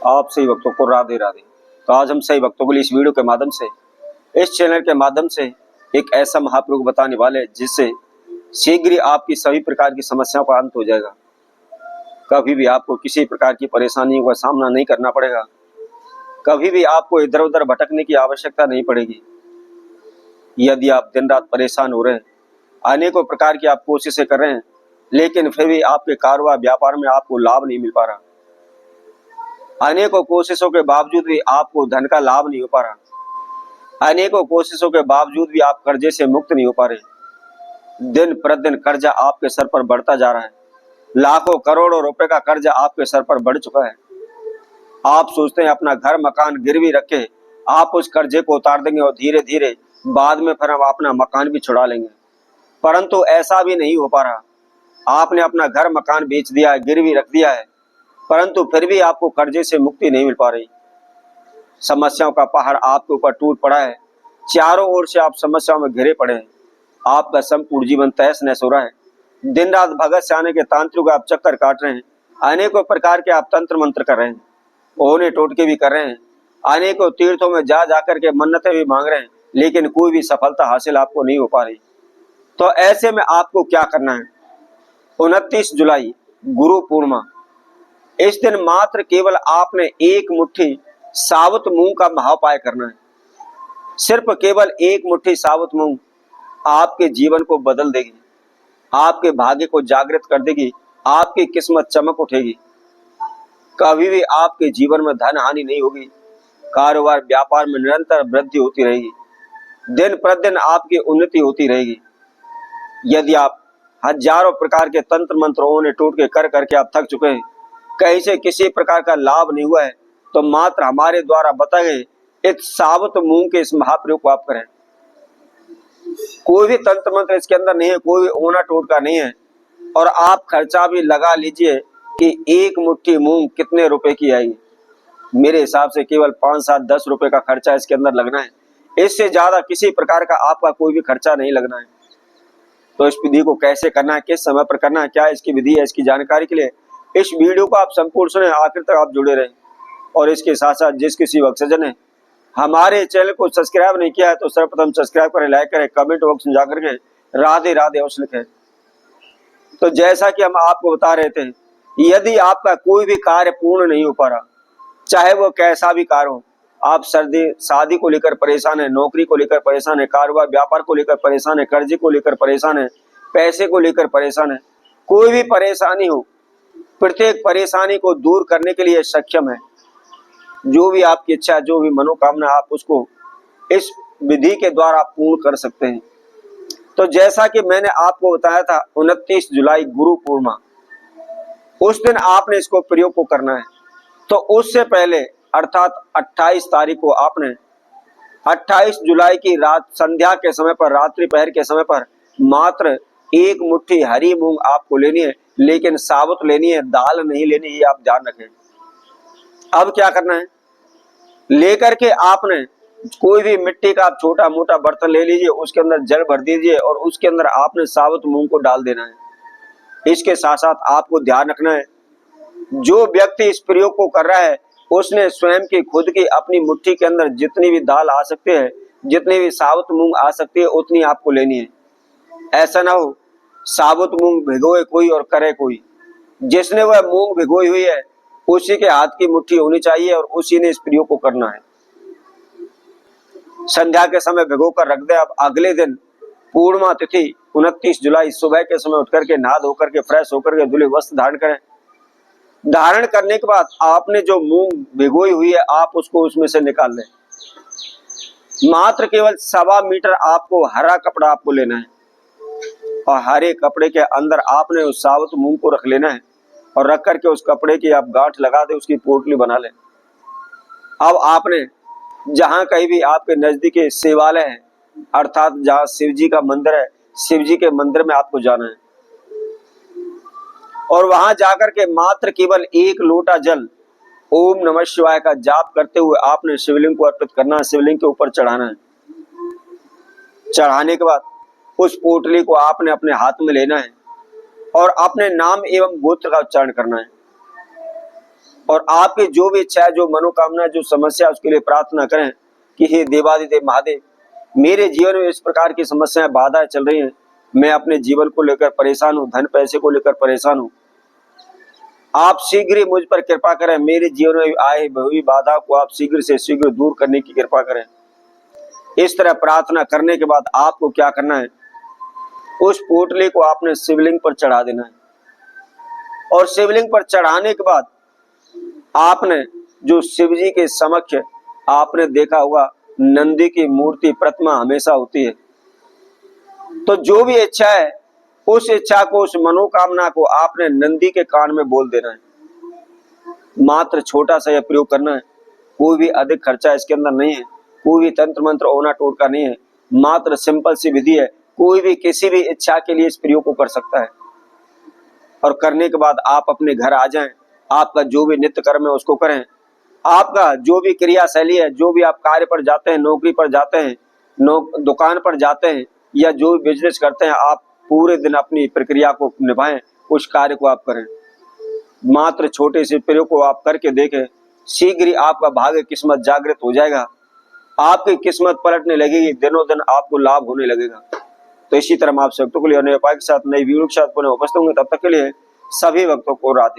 आप सही भक्तों को राधे राधे। तो आज हम सही भक्तों के लिए इस वीडियो के माध्यम से, इस चैनल के माध्यम से एक ऐसा महाप्रयोग बताने वाले जिससे शीघ्र ही आपकी सभी प्रकार की समस्याओं का अंत हो जाएगा। कभी भी आपको किसी प्रकार की परेशानियों का सामना नहीं करना पड़ेगा। कभी भी आपको इधर उधर भटकने की आवश्यकता नहीं पड़ेगी। यदि आप दिन रात परेशान हो रहे हैं, अनेकों प्रकार की आप कोशिशें कर रहे हैं, लेकिन फिर भी आपके कारोबार व्यापार में आपको लाभ नहीं मिल पा रहा, अनेकों कोशिशों के बावजूद भी आपको धन का लाभ नहीं हो पा रहा, अनेकों कोशिशों के बावजूद भी आप कर्जे से मुक्त नहीं हो पा रहे, दिन प्रतिदिन कर्जा आपके सर पर बढ़ता जा रहा है, लाखों करोड़ों रुपए का कर्जा आपके सर पर बढ़ चुका है। आप सोचते हैं अपना घर मकान गिरवी रख के आप उस कर्जे को उतार देंगे और धीरे धीरे बाद में फिर हम अपना मकान भी छुड़ा लेंगे, परंतु ऐसा भी नहीं हो पा रहा। आपने अपना घर मकान बेच दिया है, गिरवी रख दिया है, परंतु फिर भी आपको कर्जे से मुक्ति नहीं मिल पा रही। समस्याओं का पहाड़ आपके ऊपर टूट पड़ा है, चारों ओर से आप समस्याओं में घिरे पड़े हैं। आपका संपूर्ण जीवन तहस नहस हो रहा है। दिन रात भगत सियाने के तांत्रिक आप चक्कर काट रहे हैं, अनेकों प्रकार के आप तंत्र मंत्र कर रहे हैं, ओने टोटके भी कर रहे हैं, अनेकों तीर्थों में जा जाकर के मन्नतें भी मांग रहे हैं, लेकिन कोई भी सफलता हासिल आपको नहीं हो पा रही। तो ऐसे में आपको क्या करना है? 29 जुलाई गुरु पूर्णिमा, इस दिन मात्र केवल आपने एक मुट्ठी साबुत मूंग का महाउपाय करना है। सिर्फ केवल एक मुट्ठी साबुत मूंग आपके जीवन को बदल देगी, आपके भाग्य को जागृत कर देगी, आपकी किस्मत चमक उठेगी। कभी भी आपके जीवन में धन हानि नहीं होगी, कारोबार व्यापार में निरंतर वृद्धि होती रहेगी, दिन प्रतिदिन आपकी उन्नति होती रहेगी। यदि आप हजारों प्रकार के तंत्र मंत्रों ने टूट के कर करके आप थक चुके हैं, कहीं से किसी प्रकार का लाभ नहीं हुआ है, तो मात्र हमारे द्वारा बताए गए इस साबुत मूंग के इस महाप्रयोग को आप करें। कोई भी तंत्र मंत्र इसके अंदर नहीं है, कोई भी ओना टोटका नहीं है, और आप खर्चा भी लगा लीजिए कि एक मुट्ठी मूंग कितने रुपए की आएगी। मेरे हिसाब से केवल 5, 7, 10 रुपए का खर्चा इसके अंदर लगना है, इससे ज्यादा किसी प्रकार का आपका कोई भी खर्चा नहीं लगना है। तो इस विधि को कैसे करना है, किस समय पर करना है, क्या इसकी विधि है, इसकी जानकारी के लिए इस वीडियो को आप संपूर्ण सुने, आखिर तक आप जुड़े रहें। और इसके साथ साथ जिस किसी भक्तजन ने हमारे चैनल को सब्सक्राइब नहीं किया है तो सर्वप्रथम सब्सक्राइब करें, लाइक करें, कमेंट बॉक्स में जाकर के राधे राधे अवश्य लिखें। तो जैसा कि हम आपको बता रहे थे, यदि आपका कोई भी कार्य पूर्ण नहीं हो पा रहा, चाहे वो कैसा भी कार्य हो, आप शादी को लेकर परेशान है, नौकरी को लेकर परेशान है, कारोबार व्यापार को लेकर परेशान है, कर्जे को लेकर परेशान है, पैसे को लेकर परेशान है, कोई भी परेशानी हो, प्रत्येक परेशानी को दूर करने के लिए सक्षम है। जो भी आपकी इच्छा, जो भी मनोकामना, आप उसको इस विधि के द्वारा पूर्ण कर सकते हैं। तो जैसा कि मैंने आपको बताया था 29 जुलाई गुरु पूर्णिमा, उस दिन आपने इसको प्रयोग को करना है। तो उससे पहले अर्थात 28 तारीख को आपने 28 जुलाई की रात संध्या के समय पर, रात्रि पहर के समय पर मात्र एक मुट्ठी हरी मूंग आपको लेनी है, लेकिन साबुत लेनी है, दाल नहीं लेनी, ये आप ध्यान रखें। अब क्या करना है? लेकर के आपने कोई भी मिट्टी का आप छोटा मोटा बर्तन ले लीजिए, उसके अंदर जल भर दीजिए और उसके अंदर आपने साबुत मूंग को डाल देना है। इसके साथ साथ आपको ध्यान रखना है, जो व्यक्ति इस प्रयोग को कर रहा है उसने स्वयं की खुद की अपनी मुट्ठी के अंदर जितनी भी दाल आ सकते हैं, जितनी भी साबुत मूंग आ सकती है, उतनी आपको लेनी है। ऐसा ना हो साबुत मूंग भिगोए कोई और करे कोई। जिसने वह मूंग भिगोई हुई है उसी के हाथ की मुट्ठी होनी चाहिए और उसी ने इस प्रयोग को करना है। संध्या के समय भिगो कर रख दे। अब अगले दिन पूर्णिमा तिथि 29 जुलाई सुबह के समय उठ करके नहा धोकर के फ्रेश होकर के धुले वस्त्र धारण करें। धारण करने के बाद आपने जो मूंग भिगोई हुई है आप उसको उसमें से निकाल लें। मात्र केवल 1.25 मीटर आपको हरा कपड़ा आपको लेना है और हरे कपड़े के अंदर आपने उस साबुत मूंग को रख लेना है और रख करके उस कपड़े की आप गांठ लगा दे, उसकी पोटली बना लें। अब आपने जहां कहीं भी आपके नजदीकी शिवालय है, अर्थात जहां शिव जी का मंदिर है, शिव जी के मंदिर में आपको जाना है और वहां जाकर के मात्र केवल 1 लोटा जल ओम नमः शिवाय का जाप करते हुए आपने शिवलिंग को अर्पित करना है, शिवलिंग के ऊपर चढ़ाना है। चढ़ाने के बाद उस पोटली को आपने अपने हाथ में लेना है और अपने नाम एवं गोत्र का उच्चारण करना है। और आपकी जो भी इच्छा है, जो मनोकामना, जो समस्या, उसके लिए प्रार्थना करें कि हे देवादिदेव महादेव, मेरे जीवन में इस प्रकार की समस्याएं, बाधाएं चल रही हैं, मैं अपने जीवन को लेकर परेशान हूं, धन पैसे को लेकर परेशान हूं, आप शीघ्र ही मुझ पर कृपा करें, मेरे जीवन में आए हुई बाधा को आप शीघ्र से शीघ्र दूर करने की कृपा करें। इस तरह प्रार्थना करने के बाद आपको क्या करना है, उस पोटली को आपने शिवलिंग पर चढ़ा देना है, और शिवलिंग पर चढ़ाने के बाद आपने जो शिव जी के समक्ष आपने देखा होगा नंदी की मूर्ति, प्रतिमा हमेशा होती है, तो जो भी इच्छा है, उस इच्छा को, उस मनोकामना को आपने नंदी के कान में बोल देना है। मात्र छोटा सा यह प्रयोग करना है, कोई भी अधिक खर्चा इसके अंदर नहीं है, कोई भी तंत्र मंत्र ओना टोटका नहीं है, मात्र सिंपल सी विधि है। कोई भी किसी भी इच्छा के लिए इस प्रयोग को कर सकता है। और करने के बाद आप अपने घर आ जाएं, आपका जो भी नित्य कर्म है उसको करें, आपका जो भी क्रियाशैली है, जो भी आप कार्य पर जाते हैं, नौकरी पर जाते हैं, दुकान पर जाते हैं, या जो भी बिजनेस करते हैं, आप पूरे दिन अपनी प्रक्रिया को निभाएं, उस कार्य को आप करें। मात्र छोटे से प्रयोग को आप करके देखें, शीघ्र ही आपका भाग्य किस्मत जागृत हो जाएगा, आपकी किस्मत पलटने लगेगी, दिनों दिन आपको लाभ होने लगेगा। तो इसी तरह हम आप भक्तों के लिए नए उपाय के साथ, नई वीडियो के साथ पुनः उपस्थित होंगे। तब तक के लिए सभी भक्तों को राधे।